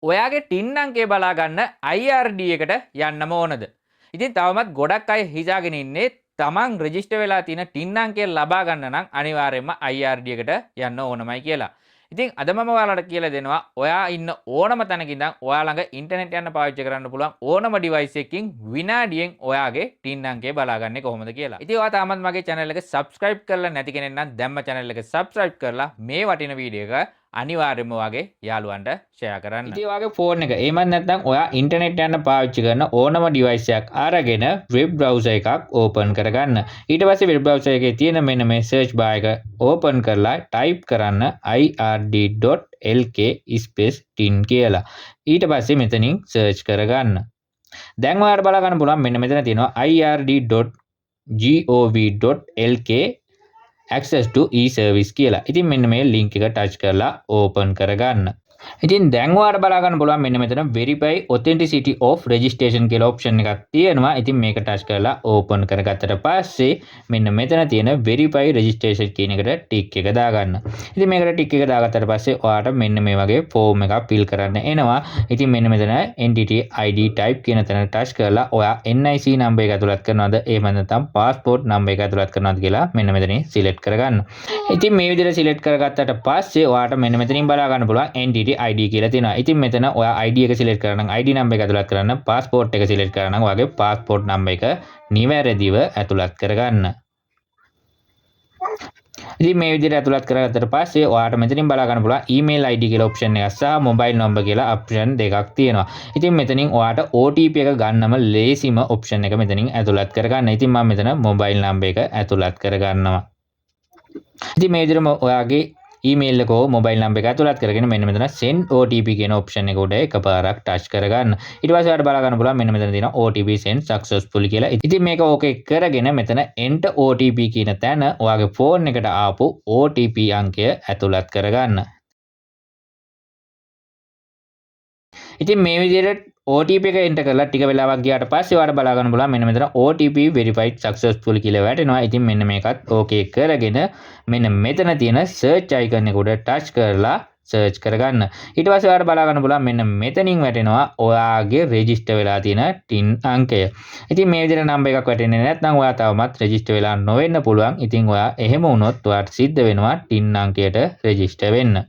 ඔයාගේ ටින් අංකය බලා ගන්න IRD එකට යන්නම ඕනද? ඉතින් තවමත් ගොඩක් අය හිතාගෙන ඉන්නේ තමන් රෙජිස්ටර් වෙලා තියෙන ටින් අංකය ලබා ගන්න නම් අනිවාර්යයෙන්ම IRD එකට යන්න ඕනමයි කියලා. ඉතින් අද මම ඔයාලට කියලා දෙනවා ඔයා ඉන්න ඕනම තැනක ඉඳන් ඔයා ළඟ ඉන්ටර්නෙට් යන්න පාවිච්චි කරන්න පුළුවන් ඕනම ඩිවයිස් එකකින් විනාඩියෙන් ඔයාගේ ටින් අංකය බලාගන්නේ කොහොමද කියලා. ඉතින් ඔයා තාමත් මගේ channel එක subscribe කරලා නැති කෙනෙක් නම් දැම්ම channel එක subscribe කරලා මේ වටින වීඩියෝ එක අනිවාර්යයෙන්ම ඔයාගේ යාළුවන්ට share කරන්න. ඉතින් ඔයාගේ phone එක එහෙමත් නැත්නම් ඔයා ඉන්ටර්නෙට් යන්න පාවිච්චි කරන ඕනම device එකක් අරගෙන web browser එකක් open කරගන්න. ඊට පස්සේ web browser එකේ තියෙන මෙන්න මේ search bar එක open කරලා type කරන්න ird.lk/tin කියලා. ඊට පස්සේ මෙතනින් search කරගන්න. දැන් ඔයාලට බලා ගන්න පුළුවන් මෙන්න මෙතන තියෙනවා ird.gov.lk access to e-service කියලා. ඉතින් මෙන්න මේ link එක touch කරලා open කරගන්න. ඉතින් දැන් ඔයාලට බලා ගන්න පුළුවන් මෙන්න මෙතන verify authenticity of registration කියලා option එකක් තියෙනවා. ඉතින් මේක touch කරලා open කරගත්තට පස්සේ මෙන්න මෙතන තියෙන verify registration කියන එකට tick එක දාගන්න. ඉතින් මේකට tick එක දාගත්තට පස්සේ ඔයාලට මෙන්න මේ වගේ form එකක් fill කරන්න එනවා. ඉතින් මෙන්න මෙතන entity ID type කියන තැන touch කරලා ඔයා NIC number එක ඇතුළත් කරනවද එහෙම නැත්නම් passport number එක ඇතුළත් කරනවද කියලා මෙන්න මෙතනින් select කරගන්න. ඉතින් මේ විදිහට select කරගත්තට පස්සේ ඔයාලට මෙන්න මෙතනින් බලා ගන්න පුළුවන් entity ID කියලා තියෙනවා. ඉතින් මෙතන ඔයා ID එක select කරලා නම් ID number එක ඇතුළත් කරන්න, passport එක select කරලා නම් ඔයාගේ passport number එක නිවැරදිව ඇතුළත් කරගන්න. ඉතින් මේ විදිහට ඇතුළත් කරගත්තට පස්සේ ඔයාලට මෙතනින් බලා ගන්න පුළුවන් email ID කියලා option එකක් සහ mobile number කියලා option දෙකක් තියෙනවා. ඉතින් මෙතනින් ඔයාලට OTP එක ගන්නම ලේසිම option එක මෙතනින් ඇතුළත් කරගන්න. ඉතින් මම මෙතන mobile number එක ඇතුළත් කරගන්නවා. ඉතින් මේ විදිහටම ඔයාගේ email එක හෝ mobile number එක ඇතුළත් කරගෙන මෙන්න මෙතන send OTP කියන option එක උඩ එකපාරක් touch කරගන්න. ඊට පස්සේ ඔයාලට බලා ගන්න පුළුවන් මෙන්න මෙතන තියෙනවා OTP send successfully කියලා. ඉතින් මේක okay කරගෙන මෙතන enter OTP කියන තැන ඔයාගේ phone එකට ආපු OTP අංකය ඇතුළත් කරගන්න. ඉතින් මේ විදිහට OTP එක enter කරලා ටික වෙලාවක් ගියාට පස්සේ ඔයාලට බලා ගන්න පුළුවන් මෙන්න මෙතන OTP verified successfully කියලා වැටෙනවා. ඉතින් මෙන්න මේකත් okay කරගෙන මෙන්න මෙතන තියෙන search icon එක උඩ touch කරලා search කරගන්න. ඊට පස්සේ ඔයාලට බලා ගන්න පුළුවන් මෙන්න මෙතනින් වැටෙනවා ඔයාගේ register වෙලා තියෙන TIN අංකය. ඉතින් මේ විදිහට number එකක් වැටෙන්නේ නැත්නම් ඔයා තවමත් register වෙලා නොවෙන්න පුළුවන්. ඉතින් ඔයා එහෙම වුණොත් ඔයාට සිද්ධ වෙනවා TIN අංකයට register වෙන්න.